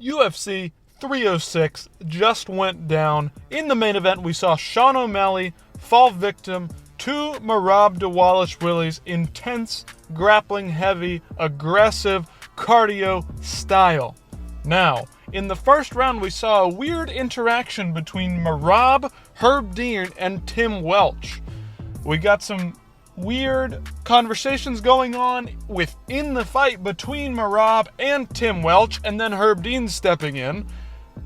UFC 306 just went down. In the main event, we saw Sean O'Malley fall victim to Merab Dvalishvili's intense, grappling, heavy, aggressive cardio style. Now, in the first round, we saw a weird interaction between Merab, Herb Dean, and Tim Welch. We got some weird conversations going on within the fight between Merab and Tim Welch, and then Herb Dean stepping in.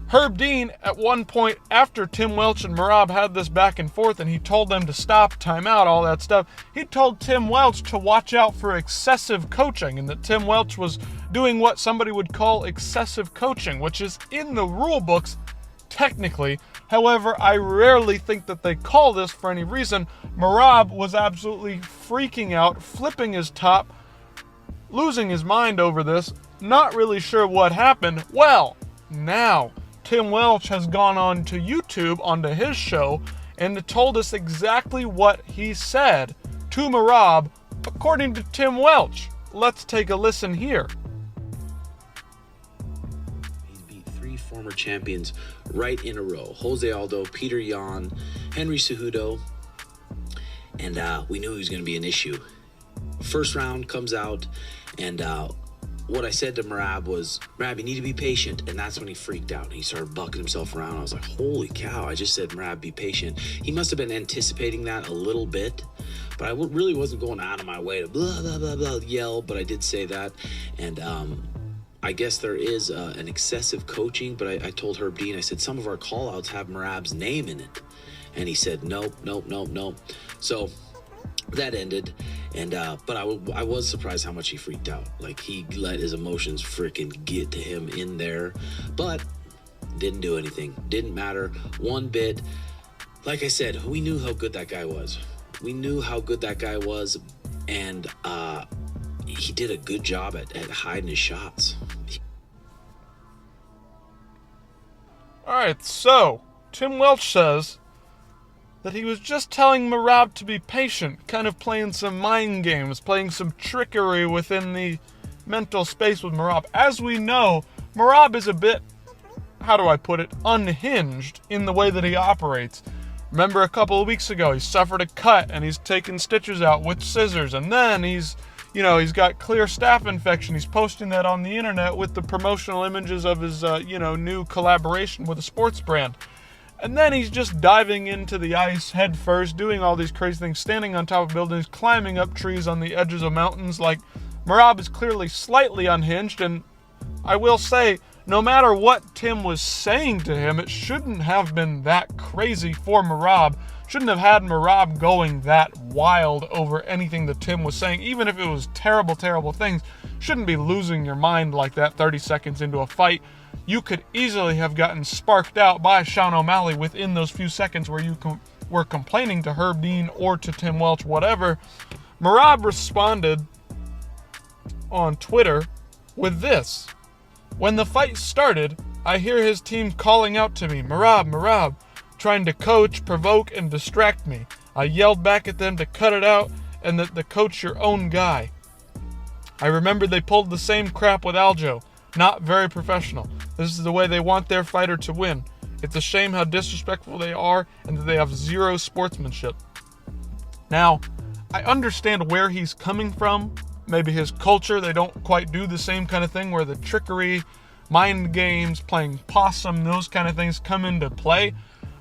Herb Dean, at one point after Tim Welch and Merab had this back and forth and he told them to stop, time out, all that stuff, he told Tim Welch to watch out for excessive coaching, and that Tim Welch was doing what somebody would call excessive coaching, which is in the rule books technically. However, I rarely think that they call this for any reason. Merab was absolutely freaking out, flipping his top, losing his mind over this, not really sure what happened. Well, now Tim Welch has gone on to YouTube, onto his show, and told us exactly what he said to Merab, according to Tim Welch. Let's take a listen here. He's beat 3 former champions right in a row. Jose Aldo, Peter Yan, Henry Cejudo, and we knew he was going to be an issue. First round comes out, and what I said to Merab was, Merab, you need to be patient. And that's when he freaked out. He started bucking himself around. I was like, holy cow, I just said, Merab, be patient. He must have been anticipating that a little bit, but I really wasn't going out of my way to blah, blah, blah, blah, yell, but I did say that. And I guess there is an excessive coaching, but I told Herb Dean, I said, some of our call-outs have Merab's name in it. And he said, nope. So that ended, and but I was surprised how much he freaked out. Like, he let his emotions freaking get to him in there, but didn't do anything. Didn't matter one bit. Like I said, we knew how good that guy was. And he did a good job at hiding his shots. Alright, so Tim Welch says that he was just telling Merab to be patient, kind of playing some mind games, playing some trickery within the mental space with Merab. As we know, Merab is a bit, how do I put it, unhinged in the way that he operates. Remember a couple of weeks ago, he suffered a cut and he's taking stitches out with scissors, and then he's got clear staph infection. He's posting that on the internet with the promotional images of his, new collaboration with a sports brand. And then he's just diving into the ice head first, doing all these crazy things, standing on top of buildings, climbing up trees on the edges of mountains. Like, Merab is clearly slightly unhinged, and I will say, no matter what Tim was saying to him, it shouldn't have been that crazy for Merab. Shouldn't have had Merab going that wild over anything that Tim was saying, even if it was terrible, terrible things. Shouldn't be losing your mind like that 30 seconds into a fight. You could easily have gotten sparked out by Sean O'Malley within those few seconds where you were complaining to Herb Dean or to Tim Welch, whatever. Merab responded on Twitter with this. When the fight started, I hear his team calling out to me, Merab, trying to coach, provoke, and distract me. I yelled back at them to cut it out and that the coach your own guy. I remember they pulled the same crap with Aljo. Not very professional. This is the way they want their fighter to win. It's a shame how disrespectful they are and that they have zero sportsmanship. Now, I understand where he's coming from. Maybe his culture, they don't quite do the same kind of thing where the trickery, mind games, playing possum, those kind of things come into play.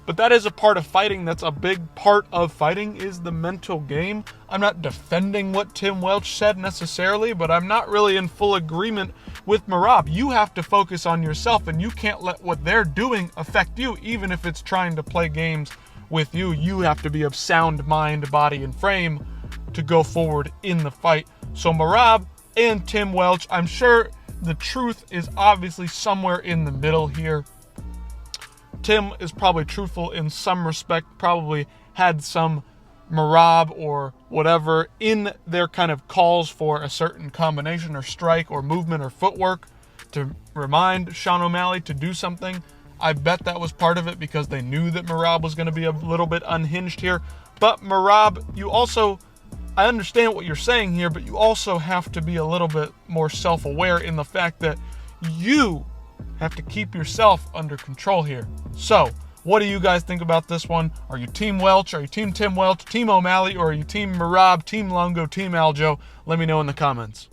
But that is a part of fighting. That's a big part of fighting, is the mental game. I'm not defending what Tim Welch said necessarily, but I'm not really in full agreement with Merab. You have to focus on yourself, and you can't let what they're doing affect you, even if it's trying to play games with you. You have to be of sound mind, body, and frame to go forward in the fight. So Merab and Tim Welch, I'm sure the truth is obviously somewhere in the middle here. Tim is probably truthful in some respect, probably had some Merab or whatever in their kind of calls for a certain combination or strike or movement or footwork to remind Sean O'Malley to do something. I bet that was part of it because they knew that Merab was going to be a little bit unhinged here. But Merab, I understand what you're saying here, but you also have to be a little bit more self-aware in the fact that you have to keep yourself under control here. So, what do you guys think about this one? Are you Team Welch? Are you Team Tim Welch, Team O'Malley, or are you Team Merab, Team Longo, Team Aljo? Let me know in the comments.